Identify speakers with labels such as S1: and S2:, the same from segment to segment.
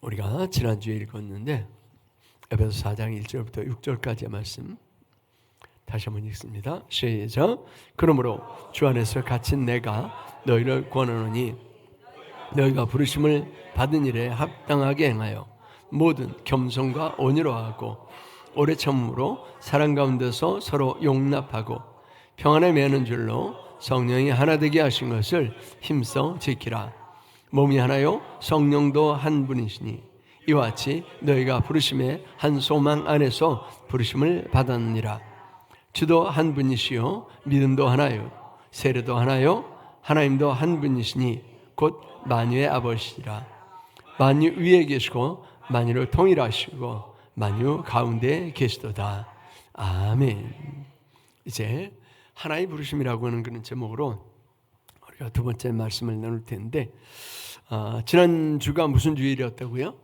S1: 우리가 지난주에 읽었는데 에베소 4장 1절부터 6절까지의 말씀 다시 한번 읽습니다. 시작. 그러므로 주 안에서 갇힌 내가 너희를 권하노니 너희가 부르심을 받은 일에 합당하게 행하여 모든 겸손과 온유로 하고 오래 참음으로 사랑 가운데서 서로 용납하고 평안에 매는 줄로 성령이 하나 되게 하신 것을 힘써 지키라. 몸이 하나요 성령도 한 분이시니 이와 같이 너희가 부르심의 한 소망 안에서 부르심을 받았느니라. 주도 한 분이시요 믿음도 하나요 세례도 하나요 하나님도 한 분이시니 곧 만유의 아버지시라. 만유 위에 계시고 만유를 통일하시고 만유 가운데 계시도다. 아멘. 이제 하나의 부르심이라고 하는 그런 제목으로 우리가 두 번째 말씀을 나눌 텐데 지난 주가 무슨 주일이었다고요?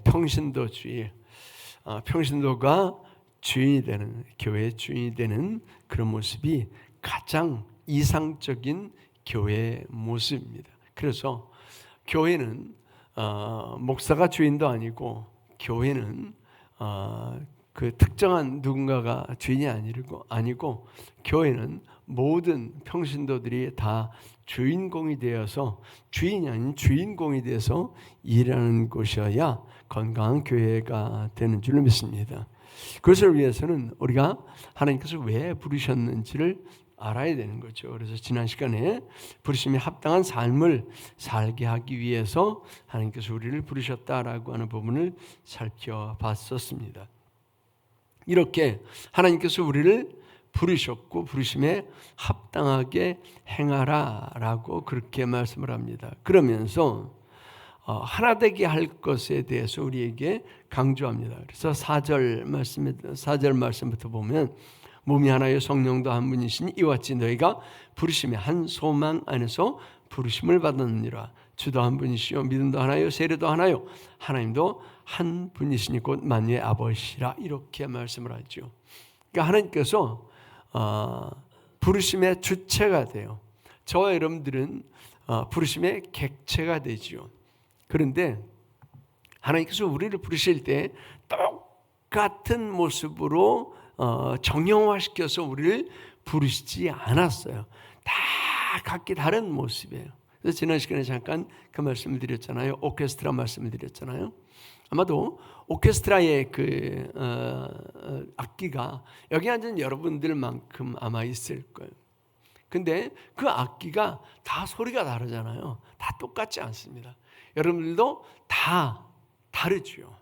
S1: 평신도 주일. 평신도가 주인이 되는, 교회의 주인이 되는 그런 모습이 가장 이상적인 교회의 모습입니다. 그래서 교회는 목사가 주인도 아니고, 교회는 그 특정한 누군가가 주인이 아니고 교회는 모든 평신도들이 다 주인공이 되어서, 주인이 아닌 주인공이 되어서 일하는 곳이어야 건강한 교회가 되는 줄로 믿습니다. 그것을 위해서는 우리가 하나님께서 왜 부르셨는지를 알아야 되는 거죠. 그래서 지난 시간에 부르심에 합당한 삶을 살게 하기 위해서 하나님께서 우리를 부르셨다라고 하는 부분을 살펴봤었습니다. 이렇게 하나님께서 우리를 부르셨고 부르심에 합당하게 행하라라고 그렇게 말씀을 합니다. 그러면서 하나 되게 할 것에 대해서 우리에게 강조합니다. 그래서 4절 말씀부터 보면 몸이 하나요 성령도 한 분이시니 이와 같이 너희가 부르심의 한 소망 안에서 부르심을 받았느니라. 주도 한 분이시요 믿음도 하나요 세례도 하나요 하나님도 한 분이시니 곧 만유의 아버지시라. 이렇게 말씀을 하죠. 그러니까 하나님께서 부르심의 주체가 돼요. 저와 여러분들은 부르심의 객체가 되죠. 그런데 하나님께서 우리를 부르실 때 똑같은 모습으로 정형화시켜서 우리를 부르시지 않았어요. 다 각기 다른 모습이에요. 그래서 지난 시간에 잠깐 그 말씀을 드렸잖아요. 오케스트라 말씀을 드렸잖아요. 아마도 오케스트라의 그 악기가 여기 앉은 여러분들만큼 아마 있을 거예요. 근데 그 악기가 다 소리가 다르잖아요. 다 똑같지 않습니다. 여러분들도 다 다르죠.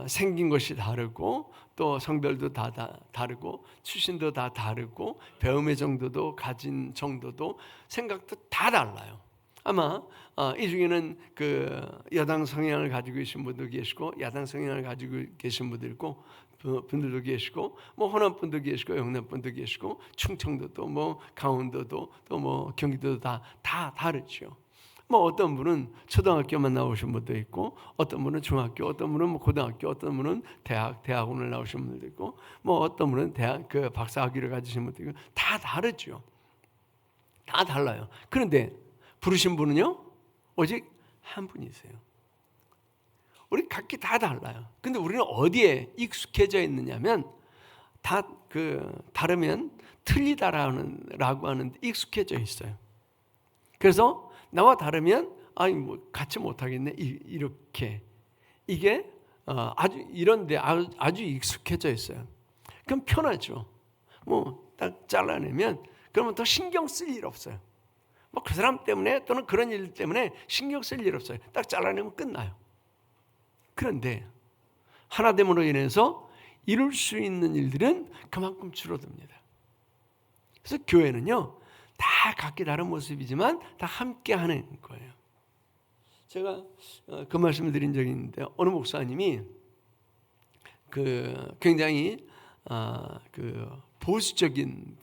S1: 생긴 것이 다르고 또 성별도 다 다르고 출신도 다 다르고 배움의 정도도 가진 정도도 생각도 다 달라요. 아마 이 중에는 그 여당 성향을 가지고 계신 분도 계시고 야당 성향을 가지고 계신 분들도 계시고 호남 분도 계시고 영남 분도 계시고 충청도도 강원도도 또 경기도도 다 다르죠. 어떤 분은 초등학교만 나오신 분도 있고, 어떤 분은 중학교, 어떤 분은 고등학교, 어떤 분은 대학원을 나오신 분도 있고, 어떤 분은 대학 그 박사학위를 가지신 분도 있고, 다 다르죠. 다 달라요. 그런데 부르신 분은요, 오직 한 분이세요. 우리 각기 다 달라요. 근데 우리는 어디에 익숙해져 있느냐면, 다르면 틀리다라고 하는 익숙해져 있어요. 그래서 나와 다르면 같이 못하겠네 이렇게 이게 이런데 아주 익숙해져 있어요. 그럼 편하죠. 딱 잘라내면 그러면 더 신경 쓸 일 없어요. 그 사람 때문에 또는 그런 일 때문에 신경 쓸 일 없어요. 딱 잘라내면 끝나요. 그런데 하나됨으로 인해서 이룰 수 있는 일들은 그만큼 줄어듭니다. 그래서 교회는요, 다 각기 다른 모습이지만 다 함께 하는 거예요. 제가 그 말씀을 드린 적이 있는데, 어느 목사님이 굉장히 보수적인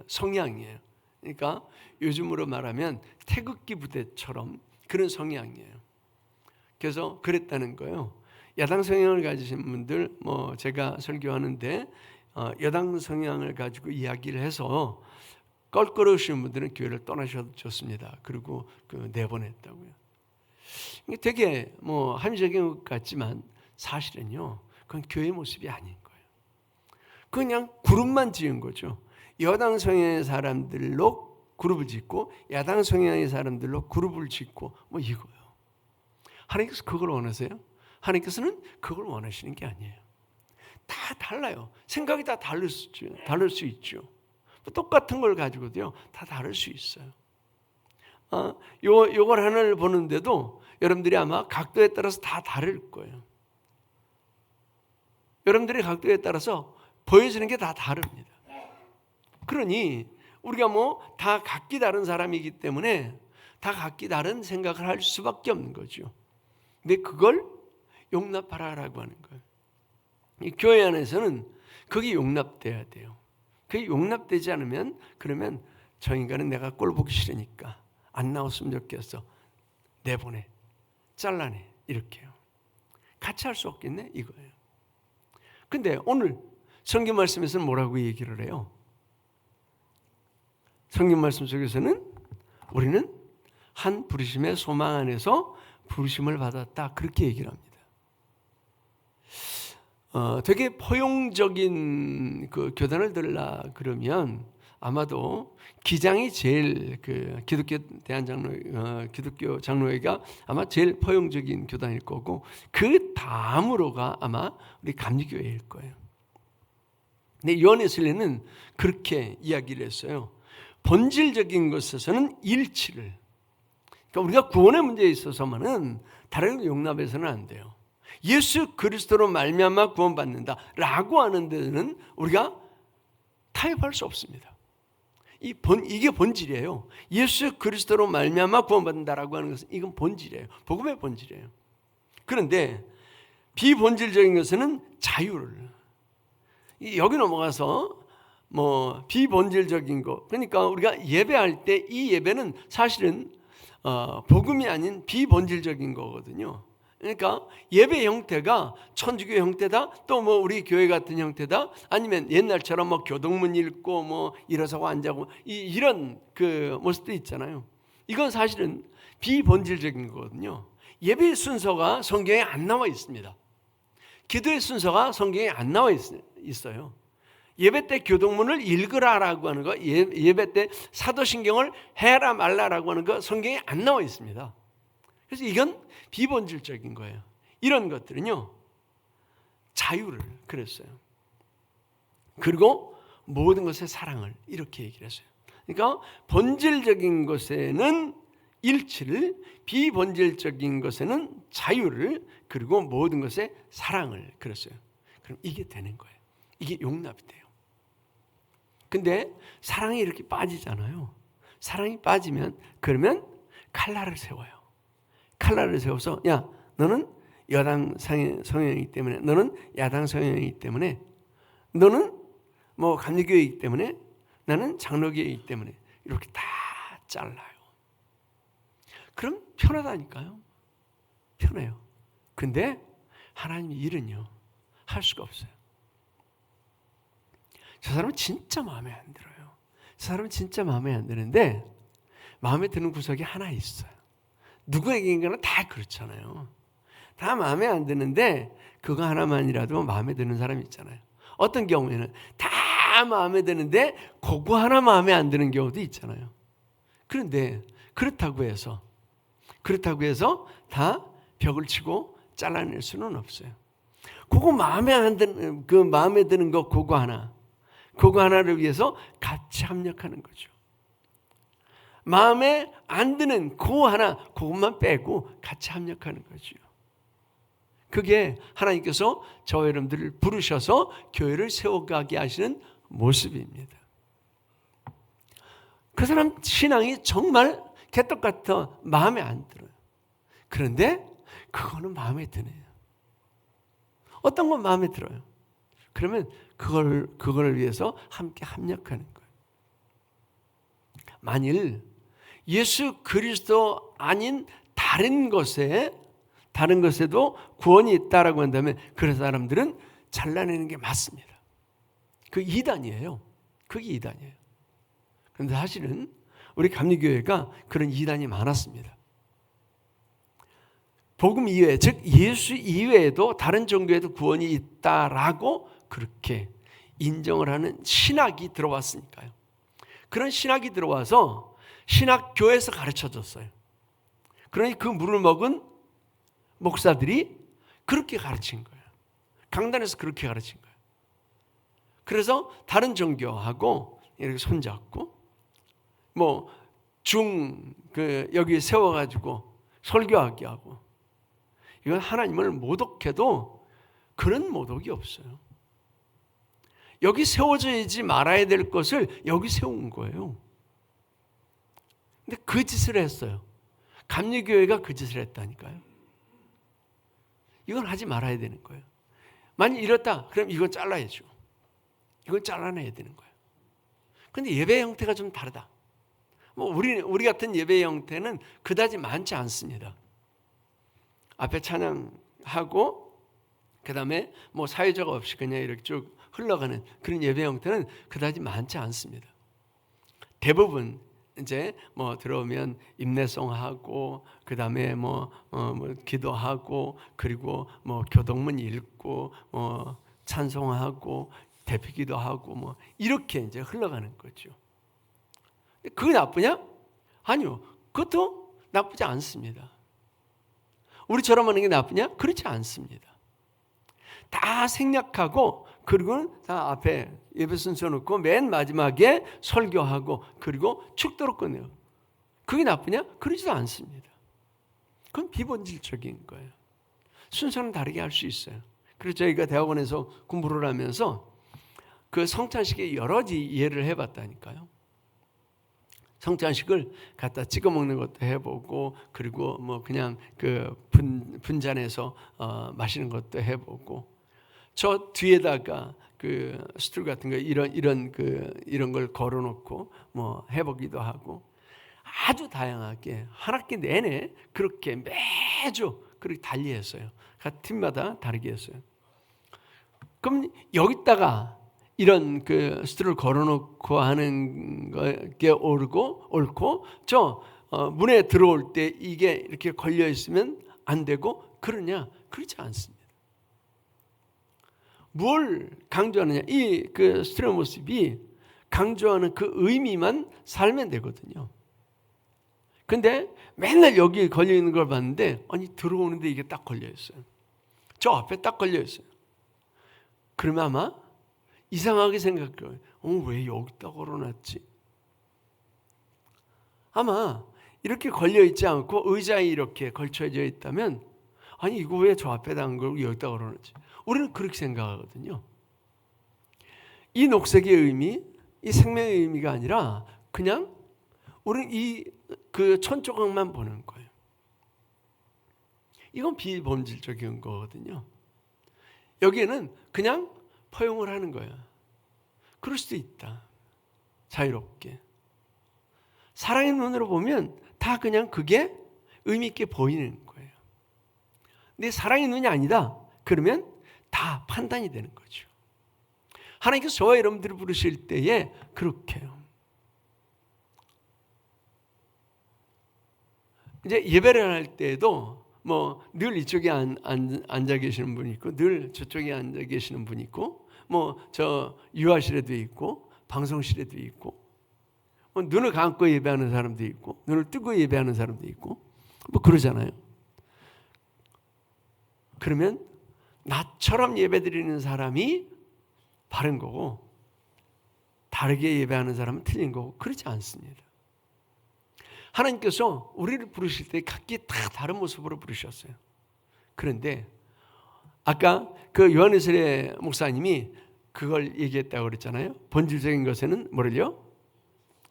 S1: 성향이에요. 그러니까 요즘으로 말하면 태극기 부대처럼 그런 성향이에요. 그래서 그랬다는 거예요. 야당 성향을 가지신 분들, 제가 설교하는데 여당 성향을 가지고 이야기를 해서 껄끄러우신 분들은 교회를 떠나셔도 좋습니다. 그리고 내보냈다고요. 이게 되게 뭐 합리적인 것 같지만 사실은요, 그건 교회 모습이 아닌 거예요. 그냥 그룹만 지은 거죠. 여당 성향의 사람들로 그룹을 짓고 야당 성향의 사람들로 그룹을 짓고 뭐 이거예요. 하나님께서 그걸 원하세요? 하나님께서는 그걸 원하시는 게 아니에요. 다 달라요. 생각이 다 다를 수 있죠. 똑같은 걸 가지고도요, 다 다를 수 있어요. 요걸 하나를 보는데도 여러분들이 아마 각도에 따라서 다 다를 거예요. 여러분들의 각도에 따라서 보여지는 게 다 다릅니다. 그러니 우리가 뭐 다 각기 다른 사람이기 때문에 다 각기 다른 생각을 할 수밖에 없는 거죠. 근데 그걸 용납하라라고 하는 거예요. 이 교회 안에서는 그게 용납돼야 돼요. 그게 용납되지 않으면 그러면 저 인간은 내가 꼴 보기 싫으니까 안 나왔으면 좋겠어. 내보내. 잘라내. 이렇게요. 같이 할 수 없겠네? 이거예요. 근데 오늘 성경 말씀에서는 뭐라고 얘기를 해요? 성경 말씀 속에서는 우리는 한 부르심의 소망 안에서 부르심을 받았다. 그렇게 얘기를 합니다. 되게 포용적인 그 교단을 들라 그러면 아마도 기장이 제일 그 기독교 기독교 장로회가 아마 제일 포용적인 교단일 거고 그 다음으로가 아마 우리 감리교회일 거예요. 근데 요한웨슬리는 그렇게 이야기를 했어요. 본질적인 것에서는 일치를. 그러니까 우리가 구원의 문제에 있어서만은 다른 걸 용납해서는 안 돼요. 예수 그리스도로 말미암아 구원받는다라고 하는 데는 우리가 타협할 수 없습니다. 이게 본질이에요. 예수 그리스도로 말미암아 구원받는다라고 하는 것은 이건 본질이에요. 복음의 본질이에요. 그런데 비본질적인 것은 자유를. 여기 넘어가서 뭐 비본질적인 것. 그러니까 우리가 예배할 때 이 예배는 사실은 복음이 아닌 비본질적인 거거든요. 그러니까 예배 형태가 천주교 형태다, 또 뭐 우리 교회 같은 형태다, 아니면 옛날처럼 뭐 교동문 읽고 뭐 일어서고 앉아고 이런 그 모습도 있잖아요. 이건 사실은 비본질적인 거거든요. 예배의 순서가 성경에 안 나와 있습니다. 기도의 순서가 성경에 안 나와 있어요. 예배 때 교동문을 읽으라라고 하는 거, 예배 때 사도신경을 해라 말라라고 하는 거 성경에 안 나와 있습니다. 그래서 이건 비본질적인 거예요. 이런 것들은요, 자유를 그랬어요. 그리고 모든 것의 사랑을 이렇게 얘기를 했어요. 그러니까 본질적인 것에는 일치를, 비본질적인 것에는 자유를, 그리고 모든 것의 사랑을 그랬어요. 그럼 이게 되는 거예요. 이게 용납이 돼요. 근데 사랑이 이렇게 빠지잖아요. 사랑이 빠지면 그러면 칼날을 세워요. 칼날을 세워서 야, 너는 여당 성향이기 때문에, 너는 야당 성향이기 때문에, 너는 뭐 감리교회이기 때문에, 나는 장로교회이기 때문에 이렇게 다 잘라요. 그럼 편하다니까요. 편해요. 근데 하나님의 일은요, 할 수가 없어요. 저 사람은 진짜 마음에 안 들어요. 저 사람은 진짜 마음에 안 드는데 마음에 드는 구석이 하나 있어요. 누구에게인가는 다 그렇잖아요. 다 마음에 안 드는데 그거 하나만이라도 마음에 드는 사람이 있잖아요. 어떤 경우에는 다 마음에 드는데 그거 하나 마음에 안 드는 경우도 있잖아요. 그런데 그렇다고 해서 다 벽을 치고 잘라낼 수는 없어요. 그거 마음에 안 드는, 그 마음에 드는 거 그거 하나를 위해서 같이 합력하는 거죠. 마음에 안 드는 그것만 빼고 같이 합력하는 거죠. 그게 하나님께서 저와 여러분들을 부르셔서 교회를 세워가게 하시는 모습입니다. 그 사람 신앙이 정말 개떡같아 마음에 안 들어요. 그런데 그거는 마음에 드네요. 어떤 건 마음에 들어요. 그러면 그걸 위해서 함께 합력하는 거예요. 만일 예수 그리스도 아닌 다른 것에도 구원이 있다라고 한다면 그 사람들은 잘라내는 게 맞습니다. 그게 이단이에요. 그런데 사실은 우리 감리교회가 그런 이단이 많았습니다. 복음 이외에, 즉 예수 이외에도 다른 종교에도 구원이 있다라고 그렇게 인정을 하는 신학이 들어왔으니까요. 그런 신학이 들어와서 신학교에서 가르쳐줬어요. 그러니 그 물을 먹은 목사들이 그렇게 가르친 거예요. 강단에서 그렇게 가르친 거예요. 그래서 다른 종교하고 이렇게 손잡고 여기 세워가지고 설교하게 하고, 이건 하나님을 모독해도 그런 모독이 없어요. 여기 세워져야지 말아야 될 것을 여기 세운 거예요. 근데 그 짓을 했어요. 감리교회가 그 짓을 했다니까요. 이건 하지 말아야 되는 거예요. 만약 이렇다, 그럼 이건 잘라야죠. 이건 잘라내야 되는 거예요. 근데 예배 형태가 좀 다르다. 우리 같은 예배 형태는 그다지 많지 않습니다. 앞에 찬양하고 그다음에 사회자가 없이 그냥 이렇게 쭉 흘러가는 그런 예배 형태는 그다지 많지 않습니다. 대부분 이제 들어오면 임내송하고 그다음에 기도하고 그리고 교동문 읽고 찬송하고 대피기도하고 이렇게 이제 흘러가는 거죠. 그게 나쁘냐? 아니요. 그것도 나쁘지 않습니다. 우리처럼 하는 게 나쁘냐? 그렇지 않습니다. 다 생략하고 그리고 다 앞에 예배 순서 놓고 맨 마지막에 설교하고 그리고 축도로 끝내요. 그게 나쁘냐? 그러지도 않습니다. 그건 비본질적인 거예요. 순서는 다르게 할 수 있어요. 그래서 저희가 대학원에서 공부를 하면서 그 성찬식에 여러 가지 이해를 해봤다니까요. 성찬식을 갖다 찍어 먹는 것도 해보고 그리고 그냥 그 분잔해서 마시는 것도 해보고, 저 뒤에다가 그 스툴 같은 거 이런 걸 걸어놓고 해보기도 하고, 아주 다양하게 한 학기 내내 그렇게 매주 그렇게 달리했어요. 각 팀마다 다르게 했어요. 그럼 여기다가 이런 그 스툴을 걸어놓고 하는 게 옳고 저 문에 들어올 때 이게 이렇게 걸려 있으면 안 되고 그러냐? 그렇지 않습니다. 뭘 강조하느냐? 이 그 스툴의 모습이 강조하는 그 의미만 살면 되거든요. 근데 맨날 여기 걸려 있는 걸 봤는데, 아니 들어오는데 이게 딱 걸려 있어요. 저 앞에 딱 걸려 있어요. 그러면 아마 이상하게 생각해요. 왜 여기다 걸어놨지? 아마 이렇게 걸려있지 않고 의자에 이렇게 걸쳐져 있다면, 아니 이거 왜 저 앞에다 안 걸고 여기다 걸어놨지? 우리는 그렇게 생각하거든요. 이 녹색의 의미, 이 생명의 의미가 아니라 그냥 우리는 이 그 천조각만 보는 거예요. 이건 비본질적인 거거든요. 여기에는 그냥 포용을 하는 거야. 그럴 수도 있다. 자유롭게. 사랑의 눈으로 보면 다 그냥 그게 의미 있게 보이는 거예요. 근데 사랑의 눈이 아니다. 그러면 다 판단이 되는 거죠. 하나님께서 저와 여러분들을 부르실 때에 그렇게 해요. 이제 예배를 할 때에도 늘 이쪽에 앉아 계시는 분이 있고 늘 저쪽에 앉아 계시는 분이 있고 저 유아실에도 있고 방송실에도 있고 눈을 감고 예배하는 사람도 있고 눈을 뜨고 예배하는 사람도 있고 그러잖아요. 그러면 나처럼 예배드리는 사람이 바른 거고 다르게 예배하는 사람은 틀린 거고 그렇지 않습니다. 하나님께서 우리를 부르실 때 각기 다 다른 모습으로 부르셨어요. 그런데 아까 그 요한에스레 목사님이 그걸 얘기했다고 그랬잖아요. 본질적인 것에는 뭐를요?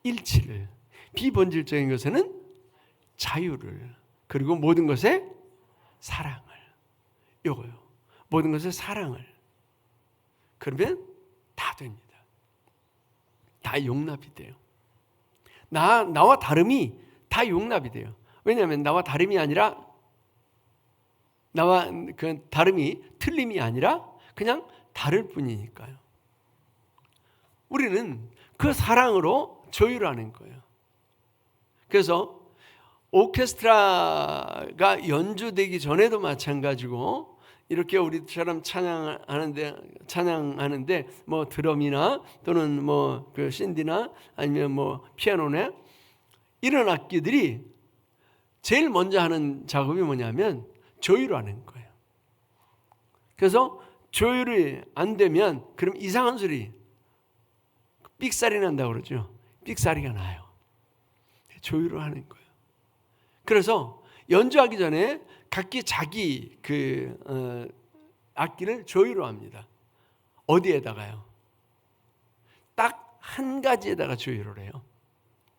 S1: 일치를. 비본질적인 것에는 자유를. 그리고 모든 것에 사랑을. 요거요. 모든 것에 사랑을. 그러면 다 됩니다. 다 용납이 돼요. 나와 다름이 다 용납이 돼요. 왜냐하면 나와 다름이 아니라 나와 그 다름이 틀림이 아니라 그냥 다를 뿐이니까요. 우리는 그 사랑으로 조율하는 거예요. 그래서 오케스트라가 연주되기 전에도 마찬가지고 이렇게 우리처럼 찬양하는데 뭐 드럼이나 또는 뭐 그 신디나 아니면 뭐 피아노나 이런 악기들이 제일 먼저 하는 작업이 뭐냐면 조율을 하는 거예요. 그래서 조율이 안 되면 그럼 이상한 소리, 삑사리 난다고 그러죠. 삑사리가 나요. 조율을 하는 거예요. 그래서 연주하기 전에 각기 자기 악기를 조율을 합니다. 어디에다가요? 딱 한 가지에다가 조율을 해요.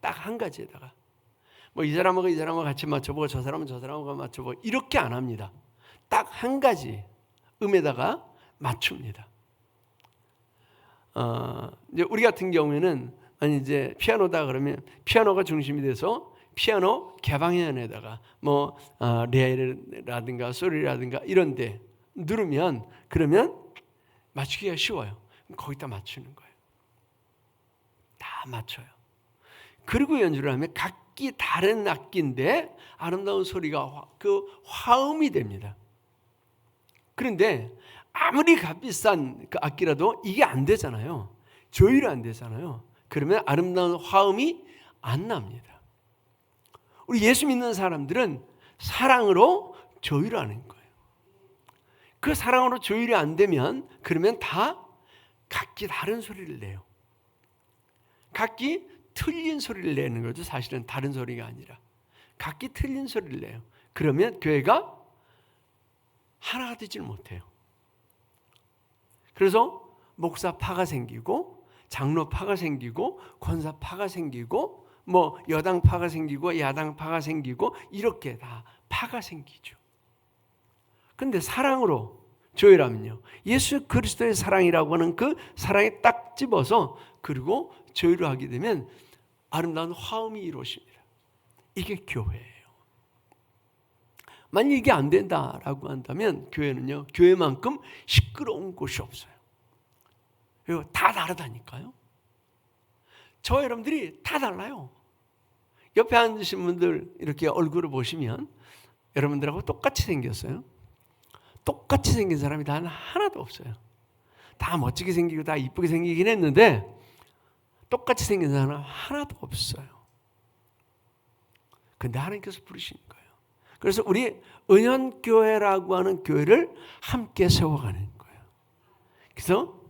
S1: 딱 한 가지에다가. 뭐 이 사람하고 이 사람하고 같이 맞춰보고 저 사람은 저 사람하고 맞춰보고 이렇게 안 합니다. 딱 한 가지 음에다가 맞춥니다. 이제 우리 같은 경우에는 아니 이제 피아노다 그러면 피아노가 중심이 돼서 피아노 개방현에다가 뭐 레라든가 소리라든가 이런데 누르면 그러면 맞추기가 쉬워요. 거기다 맞추는 거예요. 다 맞춰요. 그리고 연주를 하면 각기 다른 악기인데 아름다운 소리가 그 화음이 됩니다. 그런데 아무리 값비싼 그 악기라도 이게 안 되잖아요. 조율이 안 되잖아요. 그러면 아름다운 화음이 안 납니다. 우리 예수 믿는 사람들은 사랑으로 조율하는 거예요. 그 사랑으로 조율이 안 되면 그러면 다 각기 다른 소리를 내요. 각기 틀린 소리를 내는 거죠. 사실은 다른 소리가 아니라 각기 틀린 소리를 내요. 그러면 교회가 하나가 되지는 못해요. 그래서 목사파가 생기고 장로파가 생기고 권사파가 생기고 뭐 여당파가 생기고 야당파가 생기고 이렇게 다 파가 생기죠. 근데 사랑으로 조율하면요. 예수 그리스도의 사랑이라고 하는 그 사랑에 딱 집어서 그리고 조율을 하게 되면 아름다운 화음이 이루어집니다. 이게 교회예요. 만약 이게 안 된다라고 한다면 교회는요. 교회만큼 시끄러운 곳이 없어요. 이거 다 다르다니까요. 저 여러분들이 다 달라요. 옆에 앉으신 분들 이렇게 얼굴을 보시면 여러분들하고 똑같이 생겼어요. 똑같이 생긴 사람이 단 하나도 없어요. 다 멋지게 생기고 다 이쁘게 생기긴 했는데 똑같이 생긴 사람 하나도 없어요. 근데 하나님께서 부르신 거예요. 그래서 우리 은현교회라고 하는 교회를 함께 세워가는 거예요. 그래서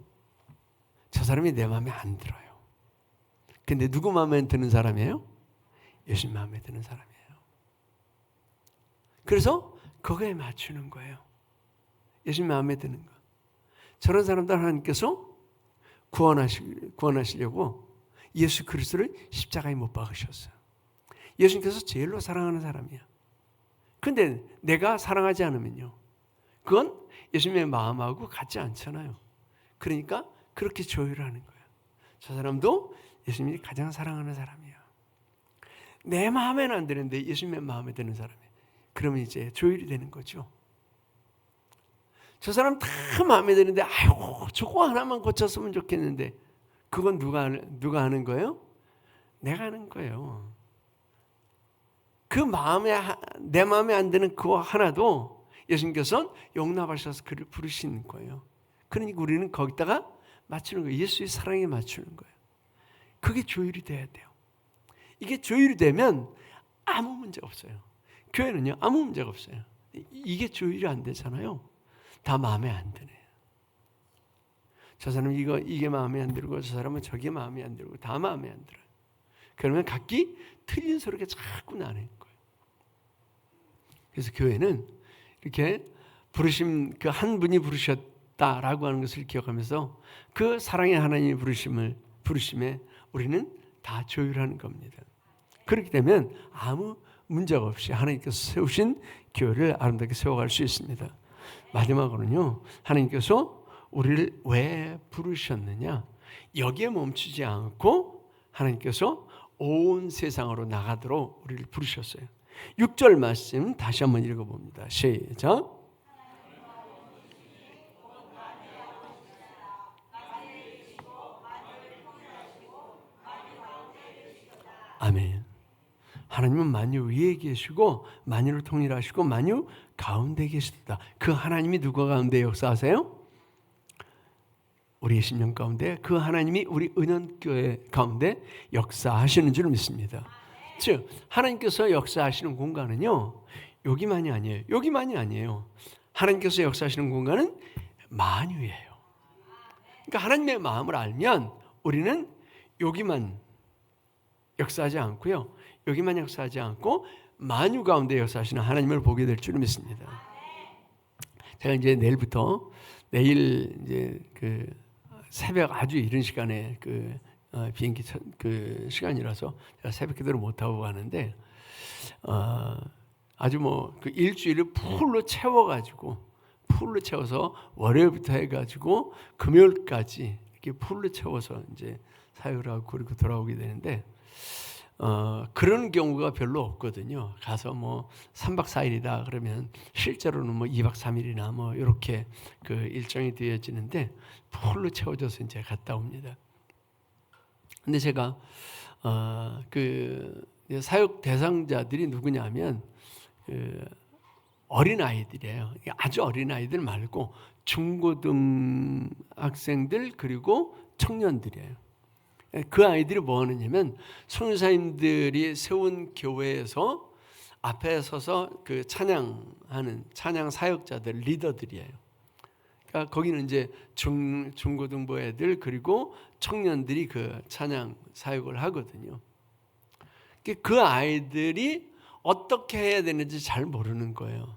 S1: 저 사람이 내 마음에 안 들어요. 근데 누구 마음에 드는 사람이에요? 예수님 마음에 드는 사람이에요. 그래서 그거에 맞추는 거예요. 예수님 마음에 드는 거. 저런 사람들 하나님께서 구원하시려고 예수 그리스도를 십자가에 못 박으셨어요. 예수님께서 제일로 사랑하는 사람이야. 근데 내가 사랑하지 않으면요. 그건 예수님의 마음하고 같지 않잖아요. 그러니까 그렇게 조율하는 거예요. 저 사람도 예수님이 가장 사랑하는 사람이야. 내 마음에는 안 되는데 예수님의 마음에 드는 사람이에요. 그러면 이제 조율이 되는 거죠. 저 사람 다 마음에 드는데 아이고 저거 하나만 고쳤으면 좋겠는데 그건 누가 하는 거예요? 내가 하는 거예요. 그 내 마음에 안 드는 그거 하나도 예수님께서는 용납하셔서 그를 부르신 거예요. 그러니까 우리는 거기다가 맞추는 거예요. 예수의 사랑에 맞추는 거예요. 그게 조율이 돼야 돼요. 이게 조율이 되면 아무 문제 없어요. 교회는요 아무 문제가 없어요. 이게 조율이 안 되잖아요. 다 마음에 안 드네요. 저 사람은 이게 마음에 안 들고 저 사람은 저게 마음에 안 들고 다 마음에 안 들어요. 그러면 각기 틀린 소리가 자꾸 나는 거예요. 그래서 교회는 이렇게 부르심 그 한 분이 부르셨다라고 하는 것을 기억하면서 그 사랑의 하나님의 부르심에 우리는 다 조율하는 겁니다. 그렇게 되면 아무 문제가 없이 하나님께서 세우신 교회를 아름답게 세워갈 수 있습니다. 마지막으로는요. 하나님께서 우리를 왜 부르셨느냐? 여기에 멈추지 않고 하나님께서 온 세상으로 나가도록 우리를 부르셨어요. 6절 말씀 다시 한번 읽어봅니다. 시작. 아멘. 하나님은 만유 위에 계시고 만유를 통일하시고 만유 가운데 계시다. 그 하나님이 누가 가운데 역사하세요? 우리의 심령 가운데 그 하나님이 우리 은연교회 가운데 역사하시는 줄 믿습니다. 즉 하나님께서 역사하시는 공간은요, 여기만이 아니에요. 여기만이 아니에요. 하나님께서 역사하시는 공간은 만유예요. 그러니까 하나님의 마음을 알면 우리는 여기만 역사하지 않고요, 여기만 역사하지 않고 만유 가운데 역사하시는 하나님을 보게 될 줄 믿습니다. 제가 이제 내일부터 내일 이제 그 새벽 아주 이른 시간에 그 비행기 그 시간이라서 제가 새벽 기도를 못 하고 가는데 아주 뭐 그 일주일을 풀로 채워서 월요일부터 해가지고 금요일까지 이렇게 풀로 채워서 이제 사역을 하고 그리고 돌아오게 되는데 그런 경우가 별로 없거든요. 가서 뭐 3박 4일이다 그러면 실제로는 뭐 2박 3일이나 뭐 이렇게 그 일정이 되어지는데 풀로 채워져서 이제 갔다 옵니다. 근데 제가 그 사역 대상자들이 누구냐면 그 어린 아이들이에요. 아주 어린 아이들 말고 중고등학생들 그리고 청년들이에요. 그 아이들이 뭐 하느냐면 선교사님들이 세운 교회에서 앞에 서서 그 찬양하는 찬양 사역자들 리더들이에요. 그러니까 거기는 이제 중고등부 애들 그리고 청년들이 그 찬양 사역을 하거든요. 그 아이들이 어떻게 해야 되는지 잘 모르는 거예요.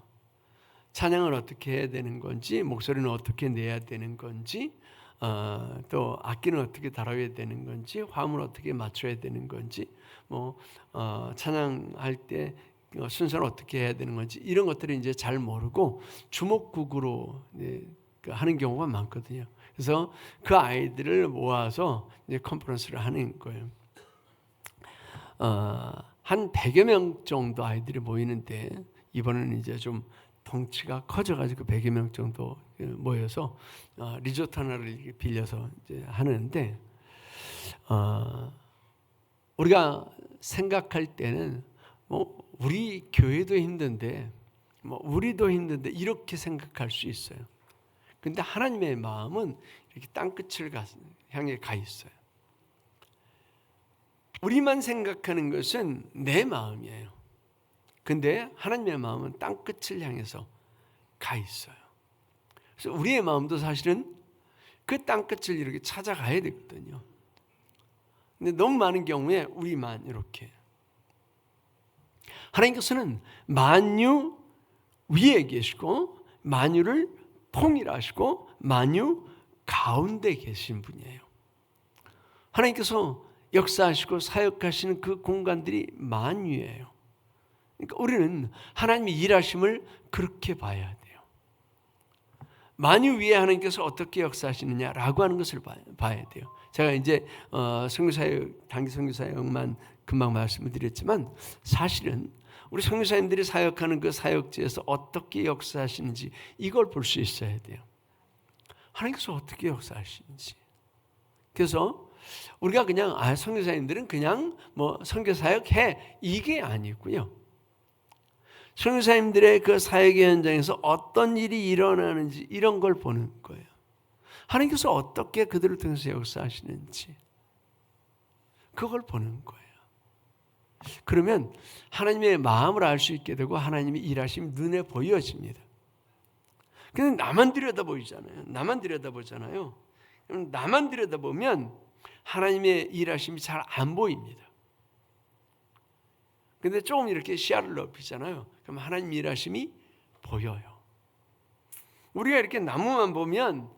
S1: 찬양을 어떻게 해야 되는 건지, 목소리는 어떻게 내야 되는 건지, 또 악기는 어떻게 다뤄야 되는 건지, 화음을 어떻게 맞춰야 되는 건지, 뭐 찬양할 때 순서를 어떻게 해야 되는 건지 이런 것들을 이제 잘 모르고 주먹국으로 하는 경우가 많거든요. 그래서 그 아이들을 모아서 이제 컨퍼런스를 하는 거예요. 한 100여 명 정도 아이들이 모이는데 이번에는 이제 좀 덩치가 커져가지고 100여 명 정도 모여서 리조트 하나를 빌려서 이제 하는데 우리가 생각할 때는 뭐 우리 교회도 힘든데 뭐 우리도 힘든데 이렇게 생각할 수 있어요. 근데 하나님의 마음은 이렇게 땅끝을 향해 가 있어요. 우리만 생각하는 것은 내 마음이에요. 근데 하나님의 마음은 땅끝을 향해서 가 있어요. 그래서 우리의 마음도 사실은 그 땅끝을 이렇게 찾아가야 되거든요. 근데 너무 많은 경우에 우리만 이렇게. 하나님께서는 만유 위에 계시고 만유를 통일하시고 만유 가운데 계신 분이에요. 하나님께서 역사하시고 사역하시는 그 공간들이 만유예요. 그러니까 우리는 하나님의 일하심을 그렇게 봐야 돼요. 만유 위에 하나님께서 어떻게 역사하시느냐라고 하는 것을 봐야 돼요. 제가 이제 선교사역, 단기 선교사역만 금방 말씀을 드렸지만 사실은 우리 선교사님들이 사역하는 그 사역지에서 어떻게 역사하시는지 이걸 볼 수 있어야 돼요. 하나님께서 어떻게 역사하시는지. 그래서 우리가 그냥 선교사님들은 그냥 뭐 선교사역 해 이게 아니고요. 선교사님들의 그 사역의 현장에서 어떤 일이 일어나는지 이런 걸 보는 거예요. 하나님께서 어떻게 그들을 통해서 역사하시는지 그걸 보는 거예요. 그러면 하나님의 마음을 알 수 있게 되고 하나님의 일하심이 눈에 보여집니다. 근데 나만 들여다보잖아요. 나만 들여다보면 하나님의 일하심이 잘 안 보입니다. 근데 조금 이렇게 시야를 넓히잖아요. 그럼 하나님 일하심이 보여요. 우리가 이렇게 나무만 보면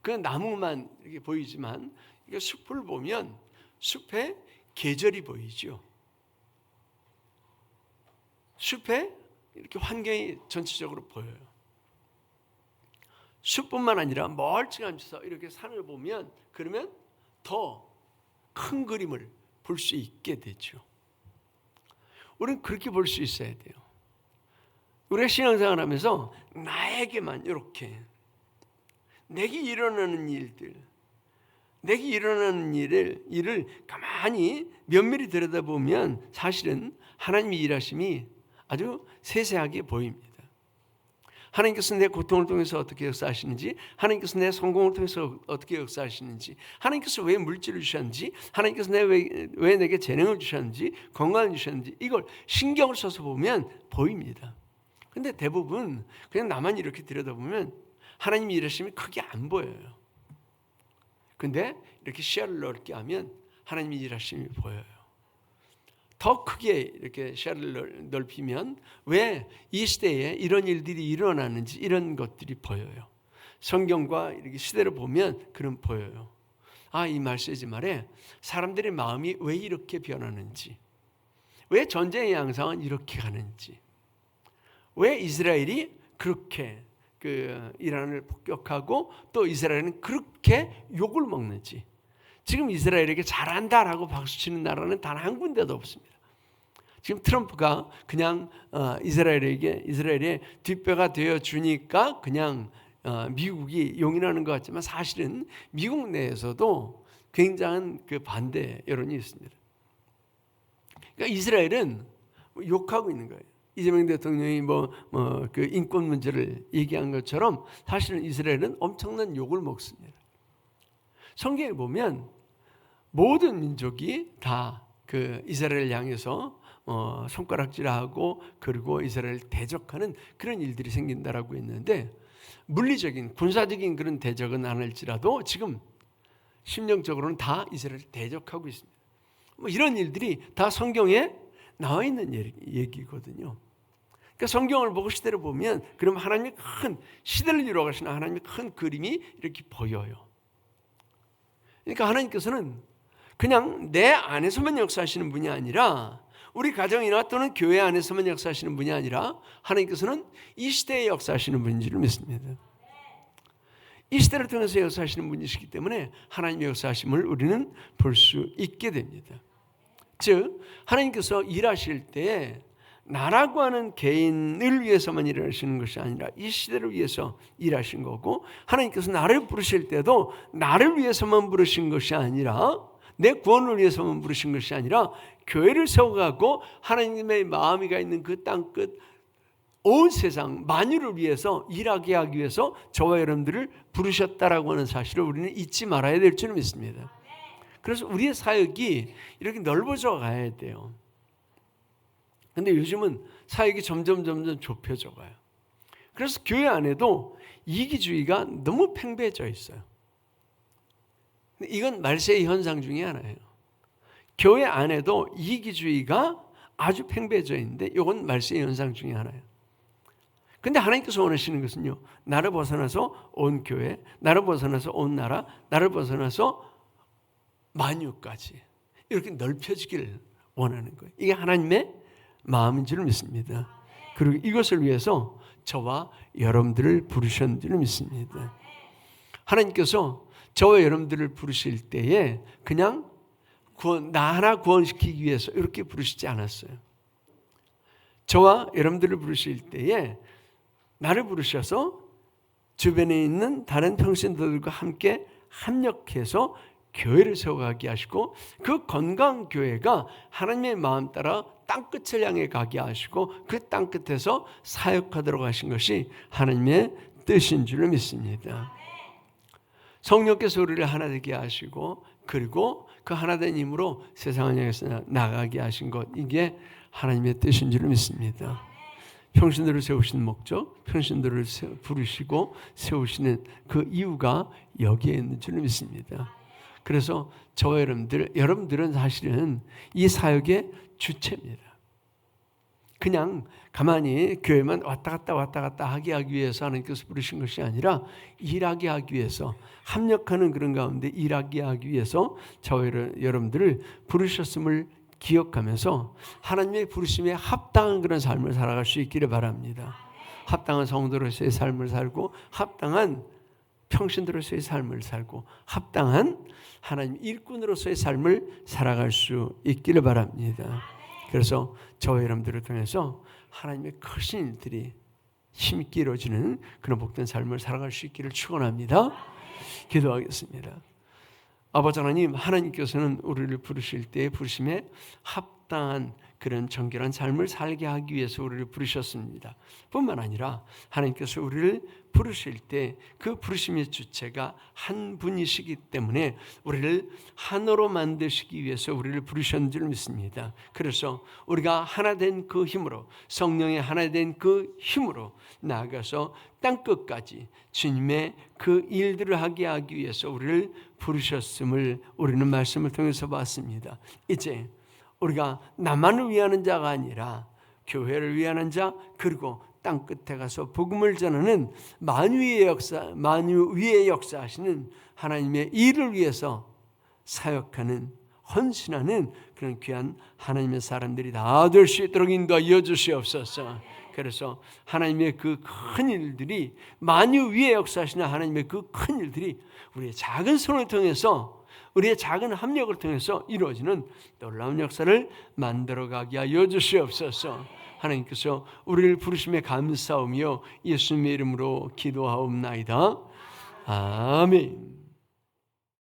S1: 그 나무만 이렇게 보이지만 이게 숲을 보면 숲에 계절이 보이죠. 숲에 이렇게 환경이 전체적으로 보여요. 숲뿐만 아니라 멀찍하면서 이렇게 산을 보면 그러면 더 큰 그림을 볼 수 있게 되죠. 우리는 그렇게 볼 수 있어야 돼요. 우리가 신앙생활 하면서 나에게만 이렇게 내게 일어나는 일들, 내게 일어나는 일을 가만히 면밀히 들여다보면 사실은 하나님의 일하심이 아주 세세하게 보입니다. 하나님께서 내 고통을 통해서 어떻게 역사하시는지, 하나님께서 내 성공을 통해서 어떻게 역사하시는지, 하나님께서 왜 물질을 주셨는지, 하나님께서 왜 내게 재능을 주셨는지, 건강을 주셨는지, 이걸 신경을 써서 보면 보입니다. 근데 대부분 그냥 나만 이렇게 들여다보면 하나님의 일하심이 크게 안 보여요. 근데 이렇게 시야를 넓게 하면 하나님의 일하심이 보여요. 더 크게 이렇게 시야를 넓히면 왜 이 시대에 이런 일들이 일어나는지 이런 것들이 보여요. 성경과 이렇게 시대를 보면 그런 보여요. 이 메시지 말에 사람들의 마음이 왜 이렇게 변하는지, 왜 전쟁의 양상은 이렇게 가는지, 왜 이스라엘이 그렇게 이란을 폭격하고 또 이스라엘은 그렇게 욕을 먹는지. 지금 이스라엘에게 잘한다라고 박수치는 나라는 단 한 군데도 없습니다. 지금 트럼프가 그냥 이스라엘의 뒷배가 되어 주니까 그냥 미국이 용인하는 것 같지만 사실은 미국 내에서도 굉장한 반대 여론이 있습니다. 그러니까 이스라엘은 욕하고 있는 거예요. 이재명 대통령이 그 인권 문제를 얘기한 것처럼 사실은 이스라엘은 엄청난 욕을 먹습니다. 성경에 보면 모든 민족이 다 이스라엘을 향해서 손가락질하고 그리고 이스라엘을 대적하는 그런 일들이 생긴다라고 했는데, 물리적인 군사적인 그런 대적은 안 할지라도 지금 심령적으로는 다 이스라엘을 대적하고 있습니다. 이런 일들이 다 성경에 나와 있는 얘기거든요. 그러니까 성경을 보고 시대를 보면 그럼 하나님의 큰 시대를 이루어가시는 하나님의 큰 그림이 이렇게 보여요. 그러니까 하나님께서는 그냥 내 안에서만 역사하시는 분이 아니라, 우리 가정이나 또는 교회 안에서만 역사하시는 분이 아니라 하나님께서는 이 시대에 역사하시는 분인 줄 믿습니다. 이 시대를 통해서 역사하시는 분이시기 때문에 하나님의 역사하심을 우리는 볼 수 있게 됩니다. 즉 하나님께서 일하실 때에 나라고 하는 개인을 위해서만 일하시는 것이 아니라 이 시대를 위해서 일하신 거고, 하나님께서 나를 부르실 때도 나를 위해서만 부르신 것이 아니라, 내 구원을 위해서만 부르신 것이 아니라 교회를 세워가고 하나님의 마음이 가 있는 그 땅끝 온 세상 만유를 위해서 일하게 하기 위해서 저와 여러분들을 부르셨다라고 하는 사실을 우리는 잊지 말아야 될 줄 믿습니다. 그래서 우리의 사역이 이렇게 넓어져 가야 돼요. 근데 요즘은 사역이 점점 좁혀져 가요. 그래서 교회 안에도 이기주의가 너무 팽배해져 있어요. 이건 말세의 현상 중에 하나예요. 교회 안에도 이기주의가 아주 팽배해져 있는데 이건 말세의 현상 중에 하나예요. 근데 하나님께서 원하시는 것은요, 나를 벗어나서 온 교회, 나를 벗어나서 온 나라, 나를 벗어나서 만유까지 이렇게 넓혀지기를 원하는 거예요. 이게 하나님의 마음인 줄 믿습니다. 그리고 이것을 위해서 저와 여러분들을 부르신 줄 믿습니다. 하나님께서 저와 여러분들을 부르실 때에 그냥 나 하나 구원시키기 위해서 이렇게 부르시지 않았어요. 저와 여러분들을 부르실 때에 나를 부르셔서 주변에 있는 다른 평신도들과 함께 합력해서 교회를 세워가게 하시고, 그 건강한 교회가 하나님의 마음 따라 땅끝을 향해 가게 하시고 그 땅끝에서 사역하도록 하신 것이 하나님의 뜻인 줄 믿습니다. 성령께서 우리를 하나 되게 하시고 그리고 그 하나된 힘으로 세상을 향해서 나가게 하신 것, 이게 하나님의 뜻인 줄 믿습니다. 평신도를 세우시는 목적, 평신도를 부르시고 세우시는 그 이유가 여기에 있는 줄 믿습니다. 그래서 저와 여러분들은 사실은 이 사역의 주체입니다. 그냥 가만히 교회만 왔다 갔다 하게 하기 위해서 하나님께서 부르신 것이 아니라 일하게 하기 위해서, 합력하는 그런 가운데 일하게 하기 위해서 저와 여러분들을 부르셨음을 기억하면서 하나님의 부르심에 합당한 그런 삶을 살아갈 수 있기를 바랍니다. 합당한 성도로서의 삶을 살고, 합당한 평신도로서의 삶을 살고, 합당한 하나님 일꾼으로서의 삶을 살아갈 수 있기를 바랍니다. 그래서 저와 여러분들을 통해서 하나님의 크신 일들이 힘있게 이루어지는 그런 복된 삶을 살아갈 수 있기를 축원합니다. 기도하겠습니다. 아버지 하나님, 하나님께서는 우리를 부르실 때 부르심에 합당한 그런 정결한 삶을 살게 하기 위해서 우리를 부르셨습니다. 뿐만 아니라 하나님께서 우리를 부르실 때 그 부르심의 주체가 한 분이시기 때문에 우리를 하나로 만드시기 위해서 우리를 부르셨는 줄 믿습니다. 그래서 우리가 하나 된 그 힘으로, 성령의 하나 된 그 힘으로 나아가서 땅끝까지 주님의 그 일들을 하게 하기 위해서 우리를 부르셨음을 우리는 말씀을 통해서 봤습니다. 이제 우리가 나만을 위하는 자가 아니라 교회를 위하는 자, 그리고 땅끝에 가서 복음을 전하는 만유 위에 역사하시는 하나님의 일을 위해서 사역하는, 헌신하는 그런 귀한 하나님의 사람들이 다 될 수 있도록 인도하여 주시옵소서. 그래서 하나님의 그 큰 일들이, 만유 위에 역사하시는 하나님의 그 큰 일들이 우리의 작은 손을 통해서, 우리의 작은 합력을 통해서 이루어지는 놀라운 역사를 만들어가게 하여 주시옵소서. 하나님께서 우리를 부르심에 감사하며 예수님의 이름으로 기도하옵나이다. 아멘.